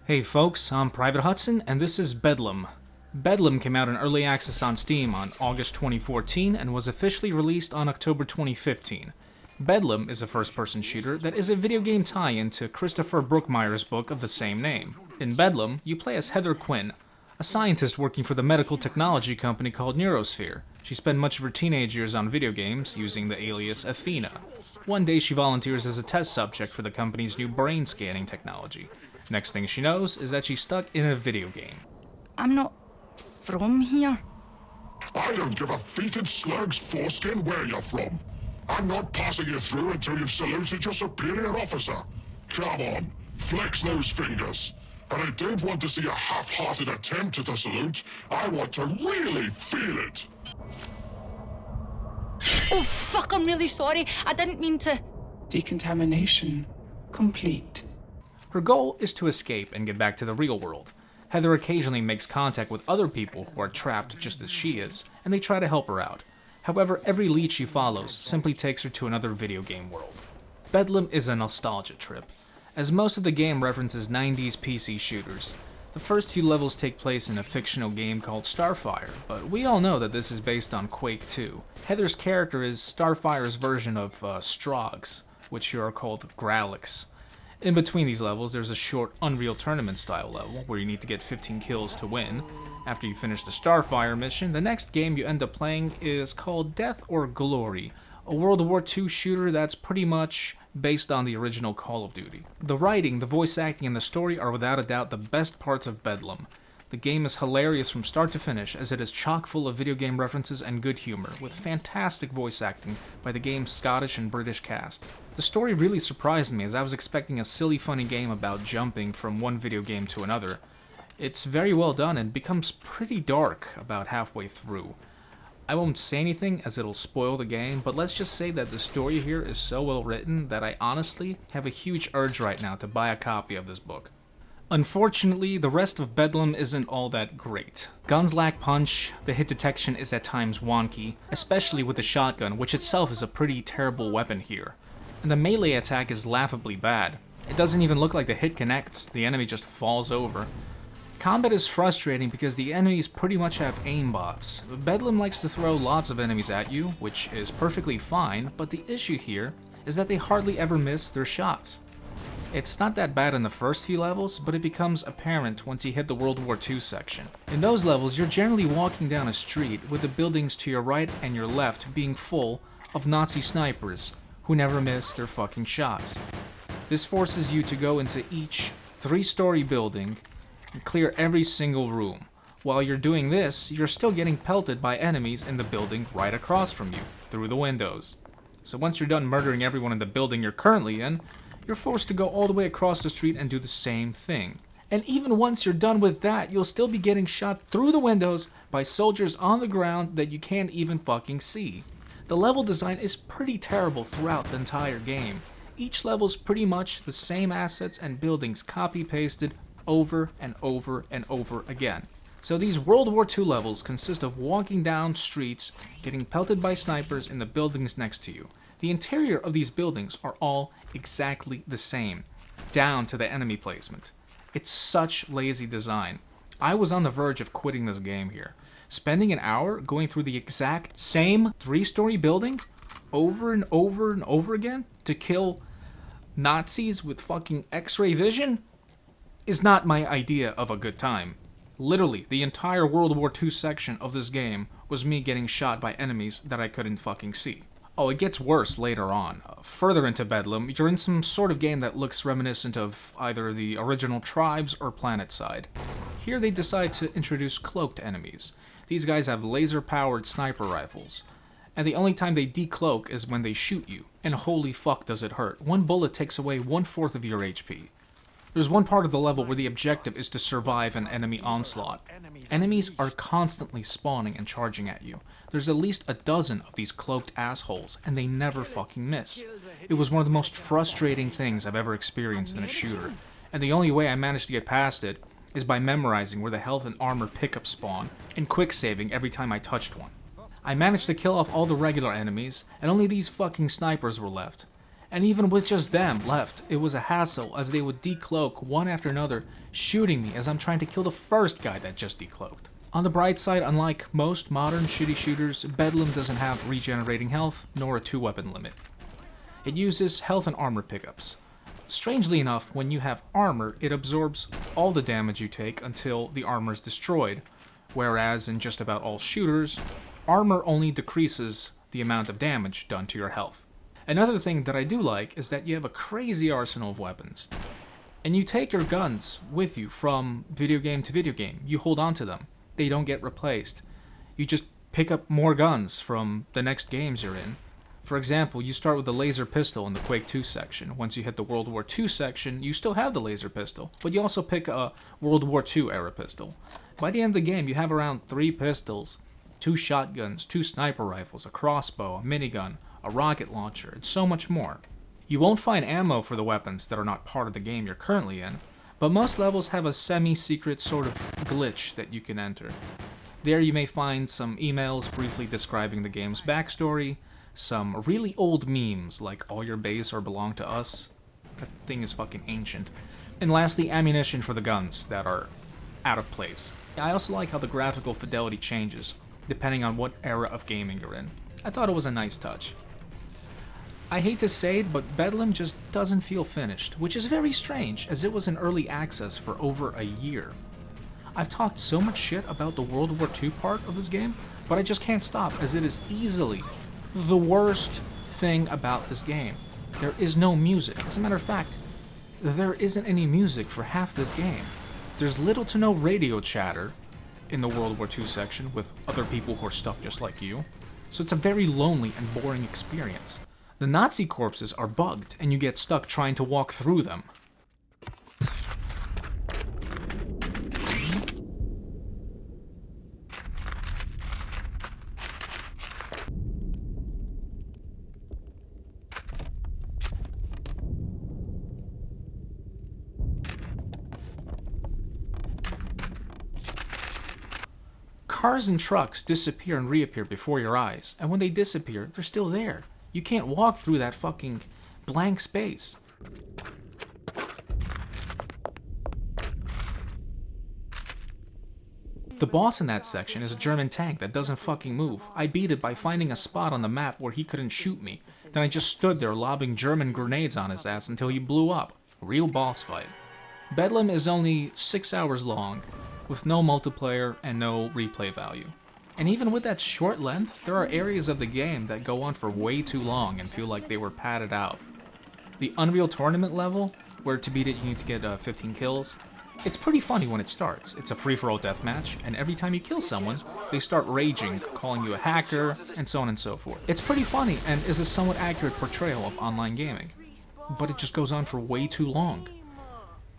Hey folks, I'm Private Hudson, and this is Bedlam. Bedlam came out in early access on Steam on August 2014 and was officially released on October 2015. Bedlam is a first-person shooter that is a video game tie-in to Christopher Brookmyre's book of the same name. In Bedlam, you play as Heather Quinn, a scientist working for the medical technology company called Neurosphere. She spent much of her teenage years on video games using the alias Athena. One day she volunteers as a test subject for the company's new brain scanning technology. Next thing she knows is that she's stuck in a video game. I'm not from here. I don't give a fetid slug's foreskin where you're from. I'm not passing you through until you've saluted your superior officer. Come on, flex those fingers. And I don't want to see a half-hearted attempt at a salute. I want to really feel it. Oh fuck, I'm really sorry. I didn't mean to... Decontamination complete. Her goal is to escape and get back to the real world. Heather occasionally makes contact with other people who are trapped just as she is, and they try to help her out. However, every lead she follows simply takes her to another video game world. Bedlam is a nostalgia trip, as most of the game references 90s PC shooters. The first few levels take place in a fictional game called Starfire, but we all know that this is based on Quake 2. Heather's character is Starfire's version of Strogs, which here are called Growlix. In between these levels, there's a short Unreal Tournament style level where you need to get 15 kills to win. After you finish the Starfire mission, the next game you end up playing is called Death or Glory, a World War II shooter that's pretty much based on the original Call of Duty. The writing, the voice acting, and the story are without a doubt the best parts of Bedlam. The game is hilarious from start to finish, as it is chock full of video game references and good humor, with fantastic voice acting by the game's Scottish and British cast. The story really surprised me, as I was expecting a silly funny game about jumping from one video game to another. It's very well done and becomes pretty dark about halfway through. I won't say anything as it'll spoil the game, but let's just say that the story here is so well written that I honestly have a huge urge right now to buy a copy of this book. Unfortunately, the rest of Bedlam isn't all that great. Guns lack punch, the hit detection is at times wonky, especially with the shotgun, which itself is a pretty terrible weapon here. And the melee attack is laughably bad. It doesn't even look like the hit connects, the enemy just falls over. Combat is frustrating because the enemies pretty much have aimbots. Bedlam likes to throw lots of enemies at you, which is perfectly fine, but the issue here is that they hardly ever miss their shots. It's not that bad in the first few levels, but it becomes apparent once you hit the World War II section. In those levels, you're generally walking down a street with the buildings to your right and your left being full of Nazi snipers who never miss their fucking shots. This forces you to go into each 3-story building and clear every single room. While you're doing this, you're still getting pelted by enemies in the building right across from you, through the windows. So once you're done murdering everyone in the building you're currently in, you're forced to go all the way across the street and do the same thing. And even once you're done with that, you'll still be getting shot through the windows by soldiers on the ground that you can't even fucking see. The level design is pretty terrible throughout the entire game. Each level's pretty much the same assets and buildings copy-pasted over and over and over again. So these World War II levels consist of walking down streets, getting pelted by snipers in the buildings next to you. The interior of these buildings are all exactly the same, down to the enemy placement. It's such lazy design. I was on the verge of quitting this game here. Spending an hour going through the exact same 3-story building over and over and over again to kill Nazis with fucking X-ray vision is not my idea of a good time. Literally, the entire World War II section of this game was me getting shot by enemies that I couldn't fucking see. Oh, it gets worse later on. Further into Bedlam, you're in some sort of game that looks reminiscent of either the original Tribes or PlanetSide. Here they decide to introduce Cloaked Enemies. These guys have laser-powered sniper rifles, and the only time they decloak is when they shoot you, and holy fuck does it hurt. One bullet takes away 1/4 of your HP. There's one part of the level where the objective is to survive an enemy onslaught. Enemies are constantly spawning and charging at you. There's at least a dozen of these cloaked assholes, and they never fucking miss. It was one of the most frustrating things I've ever experienced in a shooter, and the only way I managed to get past it is by memorizing where the health and armor pickups spawn, and quick saving every time I touched one. I managed to kill off all the regular enemies, and only these fucking snipers were left. And even with just them left, it was a hassle as they would decloak one after another, shooting me as I'm trying to kill the first guy that just decloaked. On the bright side, unlike most modern shitty shooters, Bedlam doesn't have regenerating health, nor a 2-weapon limit. It uses health and armor pickups. Strangely enough, when you have armor, it absorbs all the damage you take until the armor is destroyed, whereas in just about all shooters, armor only decreases the amount of damage done to your health. Another thing that I do like is that you have a crazy arsenal of weapons, and you take your guns with you from video game to video game. You hold on to them. They don't get replaced. You just pick up more guns from the next games you're in. For example, you start with the laser pistol in the Quake 2 section. Once you hit the World War II section, you still have the laser pistol, but you also pick a World War II era pistol. By the end of the game, you have around 3 pistols, 2 shotguns, 2 sniper rifles, a crossbow, a minigun, a rocket launcher, and so much more. You won't find ammo for the weapons that are not part of the game you're currently in, but most levels have a semi-secret sort of glitch that you can enter. There you may find some emails briefly describing the game's backstory, some really old memes like all your base or belong to us. That thing is fucking ancient. And lastly, ammunition for the guns that are out of place. I also like how the graphical fidelity changes depending on what era of gaming you're in. I thought it was a nice touch. I hate to say it, but Bedlam just doesn't feel finished, which is very strange as it was in early access for over a year. I've talked so much shit about the World War II part of this game, but I just can't stop as it is easily the worst thing about this game. There is no music. As a matter of fact, there isn't any music for half this game. There's little to no radio chatter in the World War II section with other people who are stuck just like you, so it's a very lonely and boring experience. The Nazi corpses are bugged, and you get stuck trying to walk through them. Cars and trucks disappear and reappear before your eyes, and when they disappear, they're still there. You can't walk through that fucking blank space. The boss in that section is a German tank that doesn't fucking move. I beat it by finding a spot on the map where he couldn't shoot me. Then I just stood there lobbing German grenades on his ass until he blew up. Real boss fight. Bedlam is only 6 hours long, with no multiplayer and no replay value. And even with that short length, there are areas of the game that go on for way too long and feel like they were padded out. The Unreal Tournament level, where to beat it you need to get 15 kills, it's pretty funny when it starts. It's a free-for-all deathmatch, and every time you kill someone, they start raging, calling you a hacker, and so on and so forth. It's pretty funny and is a somewhat accurate portrayal of online gaming, but it just goes on for way too long.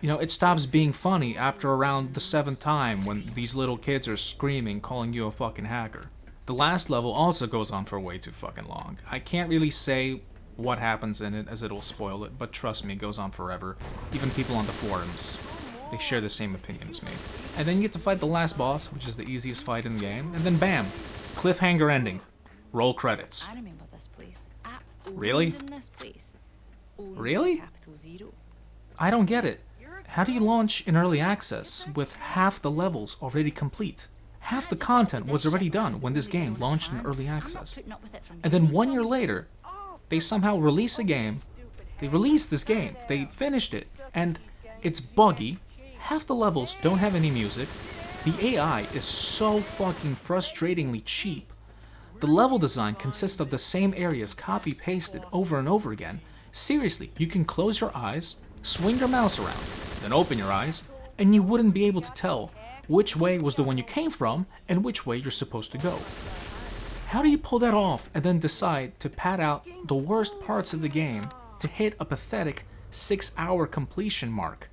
You know, it stops being funny after around the 7th time when these little kids are screaming, calling you a fucking hacker. The last level also goes on for way too fucking long. I can't really say what happens in it as it'll spoil it, but trust me, it goes on forever. Even people on the forums, they share the same opinion as me. And then you get to fight the last boss, which is the easiest fight in the game, and then bam! Cliffhanger ending. Roll credits. I remember this place. Really? This place. Really? I don't get it. How do you launch in early access with half the levels already complete? Half the content was already done when this game launched in early access. And then 1 year later, they somehow release a game. They released this game. They finished it. And it's buggy. Half the levels don't have any music. The AI is so fucking frustratingly cheap. The level design consists of the same areas copy-pasted over and over again. Seriously, you can close your eyes, swing your mouse around, then open your eyes, and you wouldn't be able to tell which way was the one you came from and which way you're supposed to go. How do you pull that off and then decide to pad out the worst parts of the game to hit a pathetic 6-hour completion mark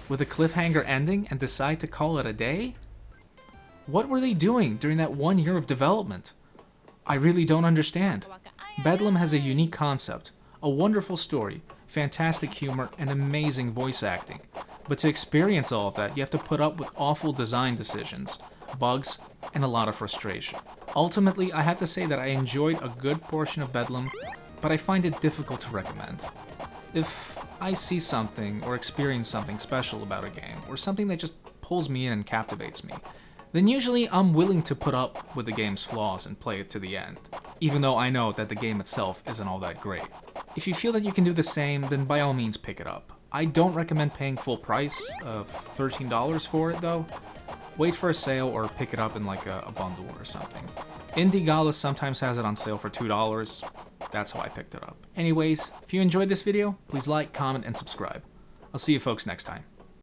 with a cliffhanger ending and decide to call it a day? What were they doing during that 1 year of development? I really don't understand. Bedlam has a unique concept, a wonderful story, fantastic humor, and amazing voice acting. But to experience all of that, you have to put up with awful design decisions, bugs, and a lot of frustration. Ultimately, I have to say that I enjoyed a good portion of Bedlam, but I find it difficult to recommend. If I see something or experience something special about a game, or something that just pulls me in and captivates me, then usually I'm willing to put up with the game's flaws and play it to the end, even though I know that the game itself isn't all that great. If you feel that you can do the same, then by all means pick it up. I don't recommend paying full price of $13 for it though. Wait for a sale or pick it up in like a bundle or something. Indie Gala sometimes has it on sale for $2. That's how I picked it up. Anyways, if you enjoyed this video, please like, comment, and subscribe. I'll see you folks next time.